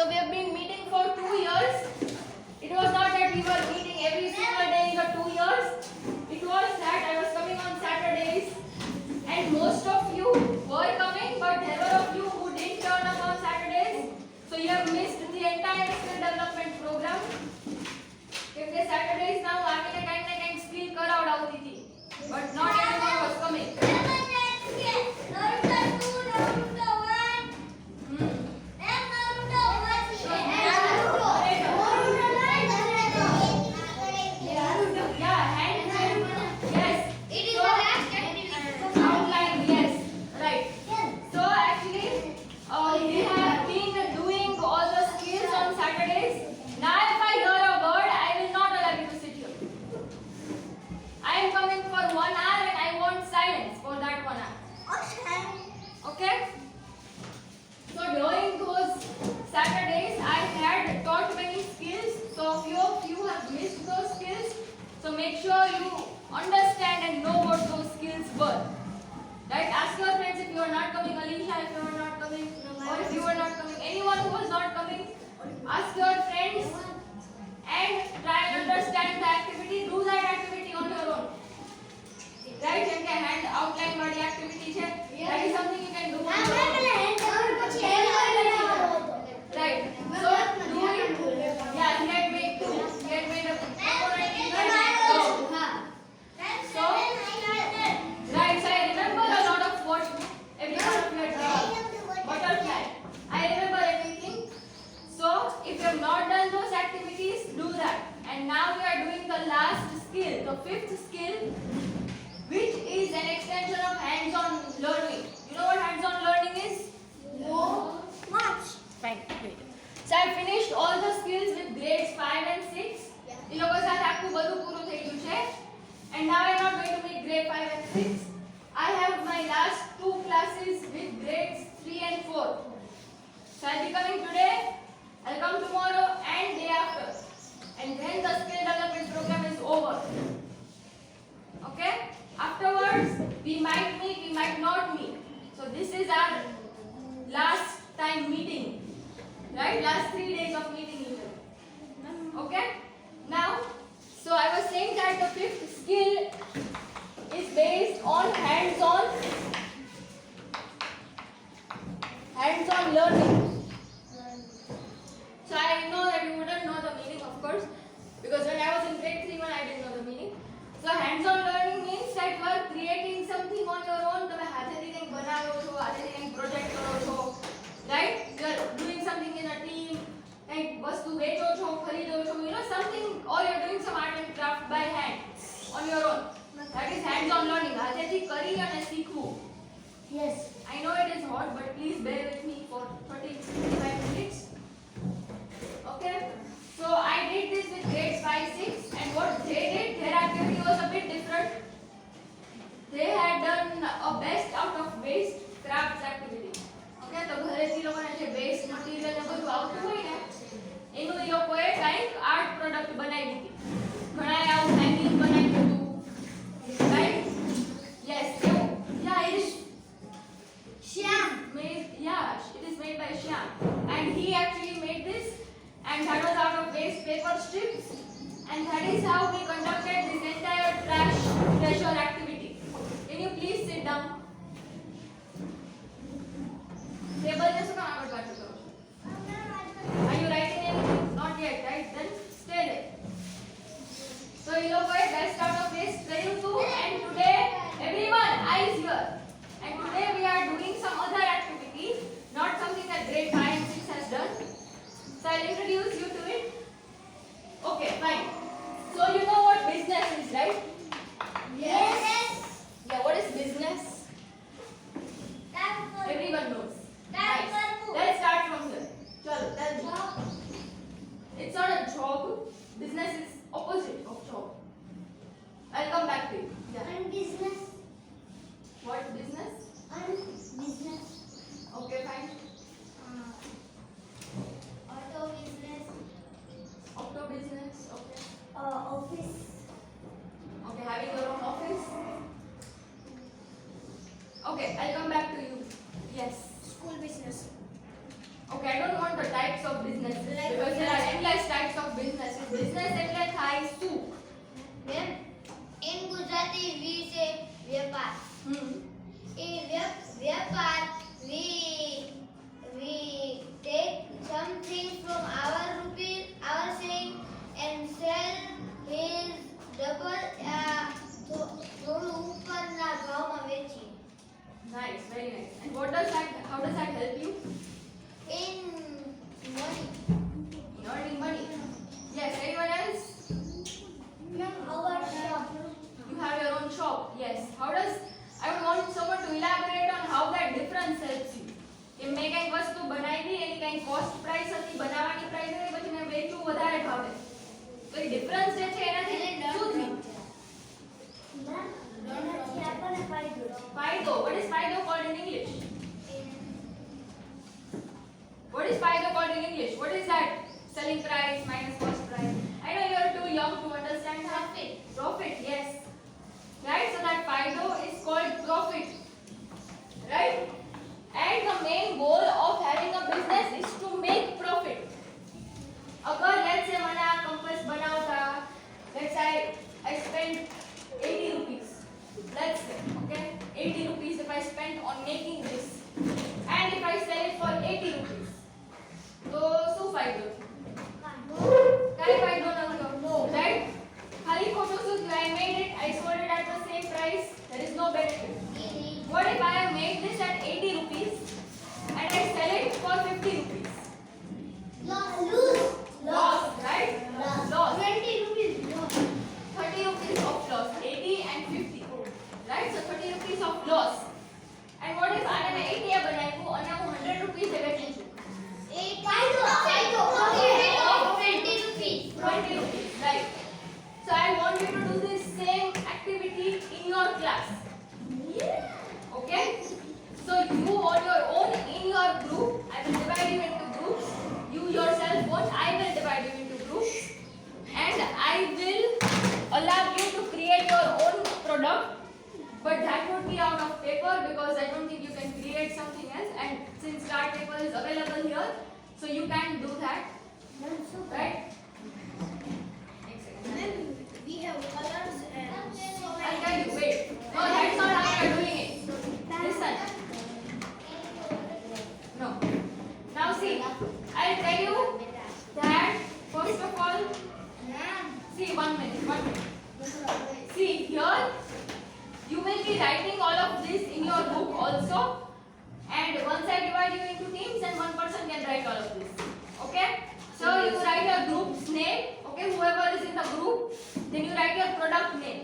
So we have been meeting for 2 years. It was not that we were meeting every single day in the 2 years. It was that I was coming on Saturdays, and most of you were coming, but there were of you who didn't turn up on Saturdays. So you have missed the entire skill development program. If the Saturdays now આવીને કંઈક ને કંઈક skill કરાવડાવતી હતી, but not everyone was coming. Okay? So during those Saturdays, I had taught many skills. So few of you have missed those skills. So make sure you understand and know what those skills were. Right? Ask your friends if you are not coming. Alicia, if you are not coming, or if you are not coming, anyone who is not coming, ask your friends and try and understand the activity. Do that activity on your own. Right? And the hand outline body activity છે. That is something you can do on your own. Right. So do it. Yeah, he had made two. He had made a So right. So I remember a lot of what everyone of you had done. Butterfly. I remember everything. So if you have not done those activities, do that. And now we are doing the last skill, the fifth skill, which is an extension of hands-on learning. You know what hands-on learning is? No. Much. Fine. Wait. So I finished all the skills with grades 5 and 6. એ લોકો સાથે આખું બધું પૂરું થઈ ગયું છે. And now I'm not going to make grade 5 and 6. I have my last two classes with grades 3 and 4. So I'll be coming today, I'll come tomorrow and day after. And then the skill development program is over. Okay? Afterwards, we might meet, we might not meet. So this is our last time meeting. Right? Last 3 days of meeting even. Okay? Now, so I was saying that the fifth skill is based on hands-on learning. So I know that you wouldn't know the meaning, of course, because when I was in grade 3 I didn't know the meaning. So hands-on learning means that you are creating something on your own. તમે હાથેથી કંઈક બનાવો છો, હાથેથી કંઈક project કરો છો, right? You are doing something in a team. કંઈક વસ્તુ વેચો છો, ખરીદો છો, you know something, or you are doing some art and craft by hand on your own. That is hands-on learning. હાથેથી કરી અને શીખવું. Yes. I know it is hot, but please bear with me for 30-35 minutes. Okay? So I did this with grades 5, 6, and what they did, their activity was a bit different. They had done a best out of waste crafts activity. Okay? તો ઘરેથી લોકોને જે waste material ને બધું આવતું હોય ને, એનું એ લોકોએ કંઈક આર્ટ પ્રોડક્ટ બનાવી દીધી. ઘણાએ આવું હેંગિંગ બનાવી દીધું. Right? Yes. Yeah, it is Shyam. it is made by Shyam. And he actually made this, and that was out of waste paper strips, and that is how we conducted this entire trash treasure activity. Can you please sit down? Table ne શું કામ આગળ પાછળ કરો છો? Are you writing anything? Not yet, right? Then stay there. So you know what? Best out of waste કર્યું હતું, and today everyone eyes here. And today we are doing some other activity, not something that grade 5 and 6 has done. So I'll introduce you to it. Okay, fine. So you know what business is, right? Yes. Okay, I don't want the types of businesses because there are endless types of businesses. Business એટલે થાય શું? Ma'am in Gujarati we say વ્યાપાર. In વ્યાપાર we take something from our rupees, our saying, and sell his double થોડું ઉપરના ભાવમાં વેચીએ. Nice, very nice. And what does that? How does that help you? In money. In earning money. Yes. Anyone else? From our shop. You have your own shop. Yes. How does? I would want someone to elaborate on how that difference helps you. કે મેં કંઈક વસ્તુ બનાવી એની કંઈક cost price હતી બનાવવાની price હતી પછી મેં વેચું વધારે ભાવે તો એ ડિફરન્સ જે છે એનાથી શું થયું? ફાયદો. What is ફાયદો called in English? What is FIDO called in English? What is that? Selling price minus cost price. I know you are too young to understand that. Profit, yes. Right? So that FIDO is called profit. Right? And the main goal of having a business is to make profit. अगर let's say मैंने आ compass बनावता, let's say I spent 80 rupees. Let's say, okay? 80 rupees if I spent on making this. And if I sell it for 80 rupees. तो શું ફાયદો? કાઈ ફાયદો ન થયો, right? ખાલી ખોટું શું થયું? I made it, I sold it at the same price, there is no benefit. What if I have made this at 80 rupees and I sell it for 50 rupees? Loss, right? Loss. 20 rupees loss. 30 rupees of loss, 80 and 50, right? So 30 rupees of loss. And what if I have 80 બનાવ્યું અને હું 100 rupees એ વેચું છું? 20 rupees. 20 rupees, right? So I want you to do this same activity in your class. Okay? So you on your own in your group, I will divide you into groups. You yourself won't, I will divide you into groups. And I will allow you to create your own product. But that would be out of paper because I don't think you can create something else. And since chart paper is available here, so you can do that, right? We have colors and so I'll tell you, wait. No, that's not how you're doing it. Listen. No. Now see, I'll tell you that first of all, see, 1 minute. See, here you will be writing all of this in your book also. And once I divide you into teams and one person can write all of this. Okay? So you write your group's name. Okay? Whoever is in the group, then you write your product name.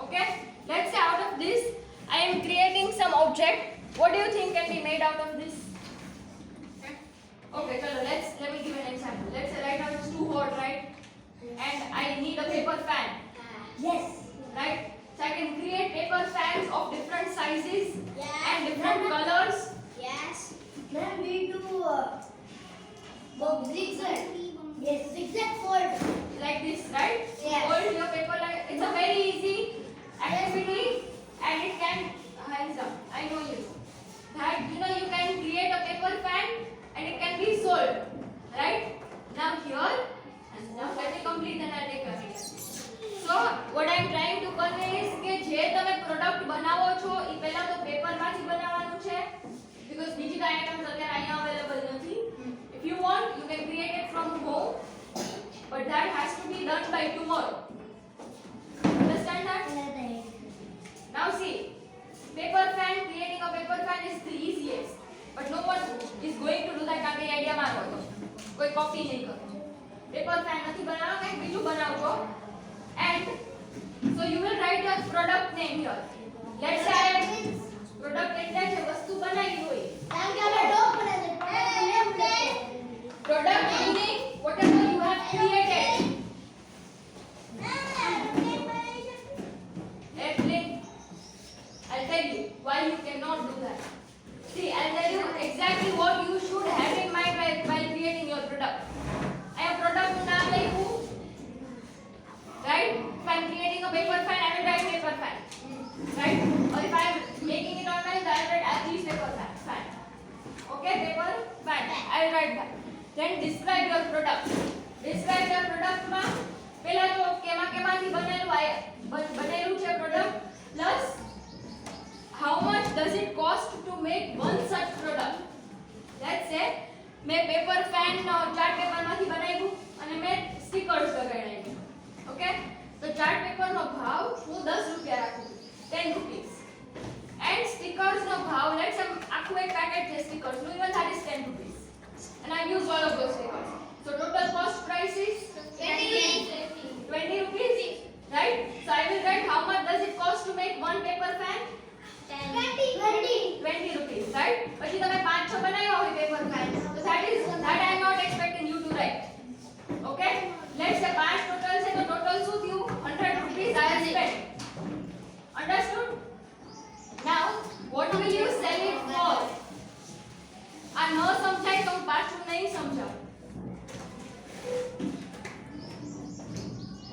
Okay? Let's say out of this, I am creating some object. What do you think can be made out of this? Okay, chalo, let me give an example. Let's say right now it's too hot, right? And I need a paper fan. yes. Right? So I can create paper fans of different sizes and different Yeah. colors. Yes. Then we do zigzag. Yes, zigzag fold. Like this, right? Yes. Fold your paper like it's a very easy activity and it can hands up. I know you. That you can create a paper fan and it can be sold. Right? Now here and now let me complete then I'll take a minute. So what I am trying to convey is કે જે તમે product બનાવો છો એ પહેલા તો paper માંથી બનાવવાનું છે because બીજી કાંઈ આઇટમ્સ અત્યારે અહીંયા અવેલેબલ નથી. If you want you can create it from home but that has to be done by tomorrow. Understand that? Now see, paper fan, creating a paper fan is the easiest but no one is going to do that કારણ કે idea મારો હતો. કોઈ copy નહીં કરો. Paper fan નથી બનાવવાનો કંઈક બીજું બનાવજો. And so you will write your product name here. Let's say I have product એટલે છે વસ્તુ બનાવી હોય. Product meaning whatever you have created. Airplane. I'll tell you why you cannot do that. See, I'll tell you exactly what you should have in mind while creating your product. I have product નું નામ લખ્યું. Right? If I'm creating a paper fan, I will write paper fan. Right? Or if I'm making it on my, I will write at least paper fan. Okay? then describe your product. Describe your product માં પહેલા તો કેમાંથી બનેલું છે product plus how much does it cost to make one such product. Let's say મેં paper pen chart પેપરમાંથી બનાવ્યું અને મેં stickers લગાડ્યા. Okay, તો ચાર્ટ પેપરનો ભાવ હું 10 રૂપિયા રાખું, 10 rupees. And stickers no bhav, let's say આખું એક પેકેટ છે stickers નું, even that is 10 rupees. And I've used all of those stickers. So total cost price is 20 rupees, right? So I will write how much does it cost to make one paper fan? 20 rupees, right? પછી તમે 5-6 બનાવ્યા હોય paper fan, so that I am not expecting you to write. Okay? Let's say 5 total છે, તો total શું થયું? 100 rupees I have spent. Understood? Now, what will you sell it for? આ ન સમજાય તો હું પાછું નહીં સમજાવું.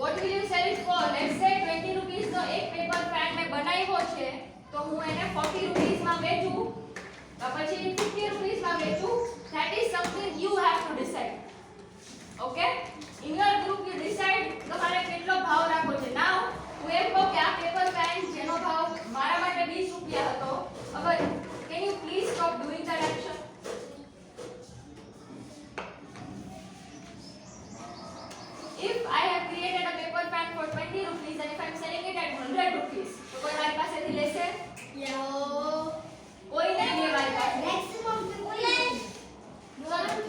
What will you sell it for? Let's say 20 rupees નો એક પેપર પેન મેં બનાવ્યો છે, તો હું એને 40 rupees માં વેચું, તો પછી 50 rupees માં વેચું. That is something you have to decide. Okay? In your group you decide તમારે કેટલો ભાવ રાખવો છે. Now, હું એમ કહું કે આ પેપર પેન જેનો ભાવ મારા માટે 20 રૂપિયા હતો, અગર can you please stop doing that action? If I have created a paper pan for 20 rupees and if I am selling it at 100 rupees, તો કોઈ મારી પાસેથી લેશે? કોઈ નહીં લે મારી પાસે.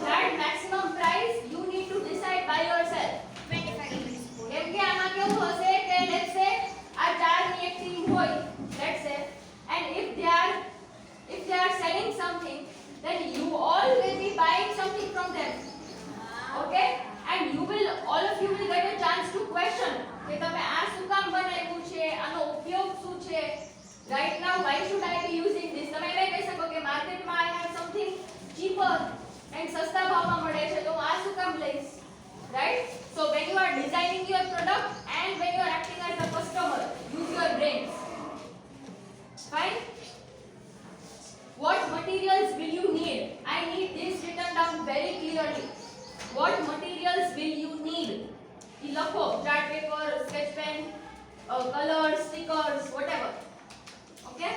That maximum price you need to decide by yourself. કેમ કે આમાં કેવું હશે કે let's say આ ચારની એક ટીમ હોય, let's say, and if they are selling something, then you all will be buying something from them. Okay? And all of you will get a chance to question કે તમે આ શું કામ બનાવ્યું છે, આનો ઉપયોગ શું છે. Right now, why should I be using this? તમે એમ કહી શકો કે માર્કેટમાં I have something cheaper and સસ્તા ભાવમાં મળે છે, તો હું આ શું કામ લઈશ. Right? So when you are designing your product and when you are acting as a customer, use your brains. Fine? What materials will you need? I need this written down very clearly. What materials will you need? You લખો, chart paper, sketch pen, colors, stickers, whatever. Okay?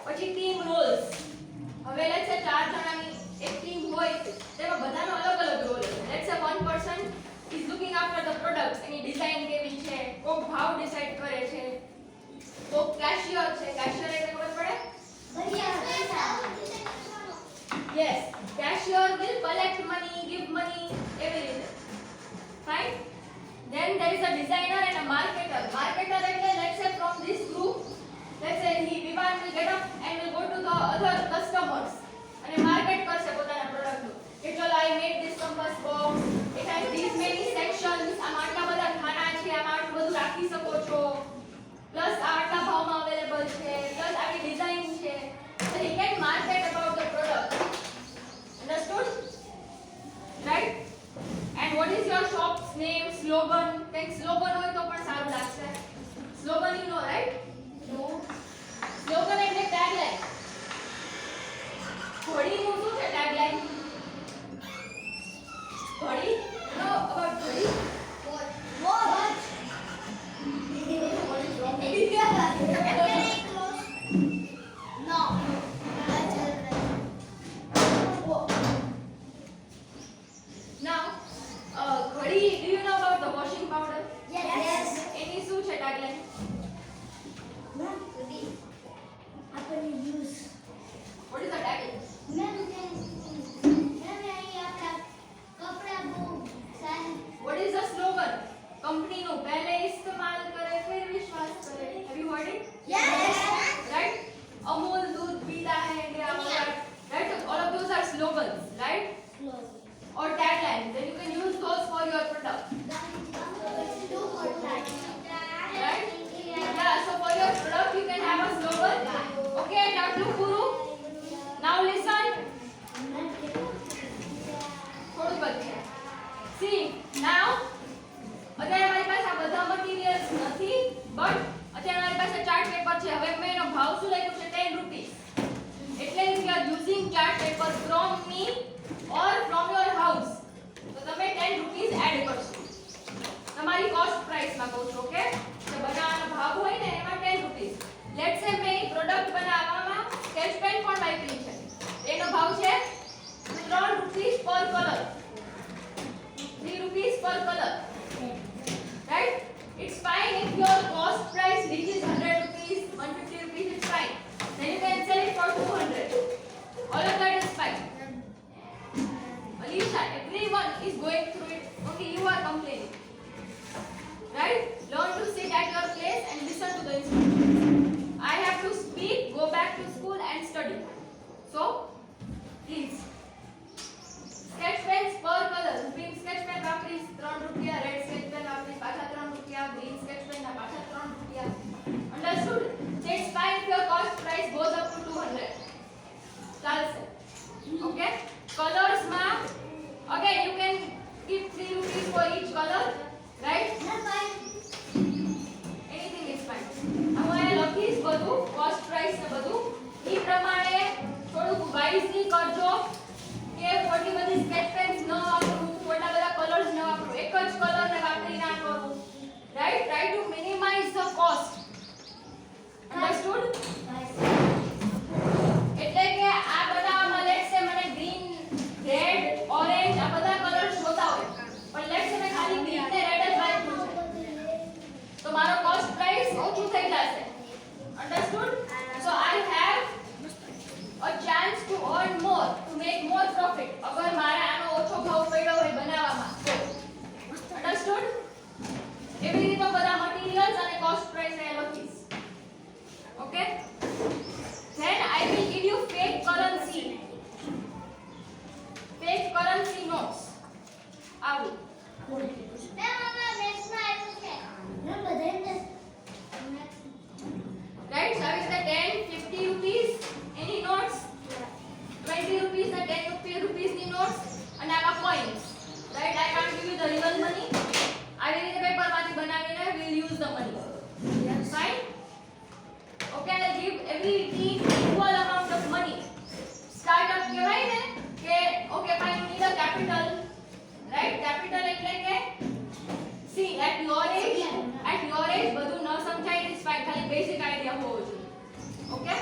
પછી team roles. હવે let's say 4 જણાની એક team હોય, તેમાં બધાનો અલગ અલગ રોલ છે. Let's say one person is looking after the products, any design કેવી છે, કોક ભાવ ડિસાઈડ કરે છે, કોક કેશિયર છે. કેશિયર એટલે ખબર પડે? Yes, cashier will collect money, give money, everything. Fine? Then there is a designer and a marketer. Marketer એટલે let's say from this group, let's say Vivan will get up and will go to the other customers અને market કરશે પોતાના પ્રોડક્ટનું કે ચલો I made this compass box, it has these many sections, આમાં આટલા બધા ખાના છે, આમાં આટલું બધું રાખી શકો છો, પ્લસ આ આટલા ભાવમાં અવેલેબલ છે, પ્લસ આવી ડિઝાઇન છે. So he can market about the product. Understood? Right? And what is your shop's name, slogan? Like slogan હોય તો પણ સારું લાગશે. Slogan you know, right? No. Slogan એટલે tagline. ઘડીનું શું છે tagline? ઘડી? No, about ઘડી. What? What is wrong? No. Now, ઘડી, do you know about the washing powder? Yes. એની શું છે tagline? Ma'am, આપણે use. What is the tagline? Ma'am, everyone is going through it. Only you are complaining. Right? Learn to sit at your place and listen to the instructions. I have to speak, go back to school and study. So, please. Sketch pens per color. Pink sketch pen વાપરીશ 3 રૂપિયા, red sketch pen વાપરીશ પાછા 3 રૂપિયા, green sketch pen ના પાછા 3 રૂપિયા. Understood? That's fine if your cost price goes up to 200. ચાલશે. Okay? Colors માં again you can give 3 rupees for each color, right? Anything is fine. હું અહીંયા લખીશ બધું cost price ને બધું ઈ પ્રમાણે થોડુંક વાઇઝલી કરજો કે ખોટી બધી સ્કેચ પેન્સ ન વાપરવું, ખોટા બધા કલર્સ ન વાપરવું, એક જ કલર ને વાપરી ના કરવું, right? Try to minimise the cost. Understood? એટલે કે આ બનાવવામાં લેટ્સ સે મને ગ્રીન, રેડ, ઓરેન્જ આ બધા કલર્સ જોતા હોય, પણ લેટ્સ સે મેં ખાલી ગ્રીન ને રેડ જ વાપર્યું છે, તો મારો કોસ્ટ પ્રાઇસ ઓછું થઈ જશે. Understood? So I have a chance to earn more, to make more profit. અગર મારે આનો ઓછો ભાવ પડ્યો હોય બનાવવામાં તો. Understood? એવી રીતે બધા મટીરીયલ્સ અને કોસ્ટ પ્રાઇસ ને લખીશ. Okay? Then I will give you fake currency. Fake currency notes. આવું. Right? So is the 10, 50 rupees any notes, 20 rupees and 10 rupees the notes, and I have coins. Right? I can't give you the real money. I will in the paper માંથી બનાવીને we will use the money. Fine? Okay, I'll give every team equal amount of money. Startup કહેવાય ને કે okay fine you need a capital. Right? Capital એટલે કે see at your age બધું ન સમજાય is fine, ખાલી basic idea હોવો જોઈએ. Okay?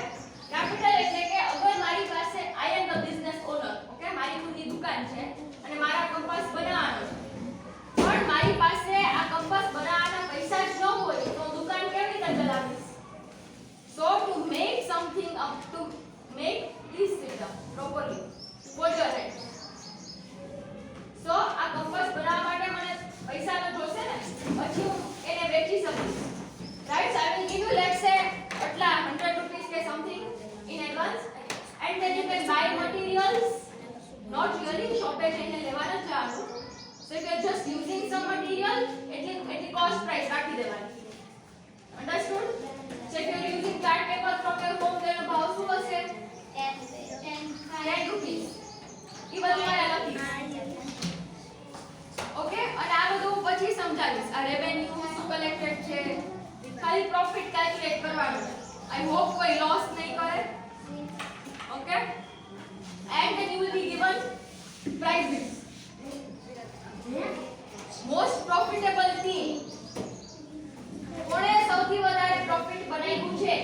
Capital એટલે કે અગર મારી પાસે I am the business owner. Okay? મારી ખુદની દુકાન છે અને મારા કંપાસ બનાવવાનો છે. પણ મારી પાસે આ કંપાસ બનાવવાના પૈસા જ ન હોય તો દુકાન કેવી રીતે ચલાવીશ? So to make something up, to make this system properly, hold your head. So આ કંપાસ બનાવવા માટે મને પૈસા તો જોશે ને, પછી હું એને વેચી શકીશ. Right? So I will give you let's say atla 100 rupees ke something in advance, and then you can buy materials. Not really shop e જઈને લેવાના જ જવાનું. So if you are just using some material, એટલી cost price રાખી દેવાની. Understood? So if you are using chart paper from your home, then the ભાવ શું હશે? 10 rupees. ઈ બધું મારે લખીશ. ઓકે? અને આ બધું પછી સમજાવીશ. આ રેવન્યુ શું કલેક્ટેડ છે, ખાલી પ્રોફિટ કેલ્ક્યુલેટ કરવાનું છે. આઈ હોપ કોઈ લોસ નહીં કરે. Okay? And then you will be given prizes. Most profitable team. કોણે સૌથી વધારે પ્રોફિટ બનાવ્યું છે?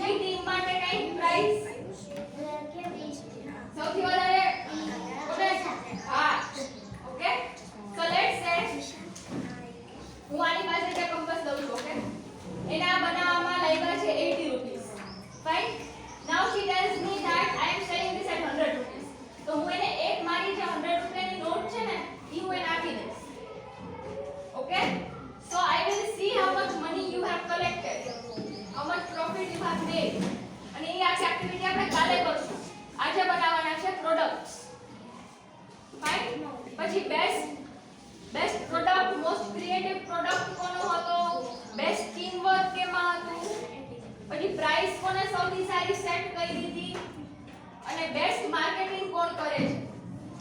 ઈ ટીમ માટે કઈ પ્રાઇઝ? સૌથી વધારે કોણે? હા. ઓકે? So let's say હું આની પાસે જે કંપાસ દઉં છું, ઓકે? એના બનાવવામાં લાગ્યા છે 80 rupees. Fine? Now she tells me that I am selling this at 100 rupees. તો હું એને એક મારી જે 100 રૂપિયાની નોટ છે ને ઈ હું એને આપી દઈશ. Okay? So I will see how much money you have collected, how much profit you have made. અને એ આખી એક્ટિવિટી આપણે કાલે કરશું. આજે બનાવવાના છે પ્રોડક્ટ્સ. ફાઇન? પછી best product, most creative product કોનો હતો, બેસ્ટ ટીમ વર્ક કેમાં હતું, પછી પ્રાઇસ કોને સૌથી સારી સેટ કરી દીધી, અને બેસ્ટ માર્કેટિંગ કોણ કરે છે.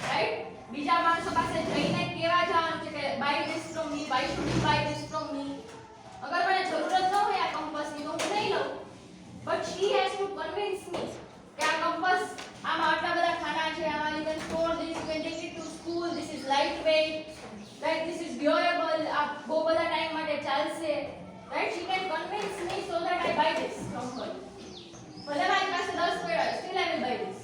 રાઈટ? બીજા માણસો પાસે જઈને કેવા જવાનું છે કે buy this from me, why should you buy this from me. અગર મને જરૂરત ન હોય આ કંપાસની તો હું નહીં લઉં, but she has to convince me કે આ કંપાસ આમાં આટલા બધા ખાના છે, આમાં you can store this, you can take it to school, this is light weight, right, this is durable, આ બહુ બધા ટાઈમ માટે ચાલશે. Right? She can convince me so that I buy this from her. ભલે મારી પાસે 10 પેડા, still I will buy this.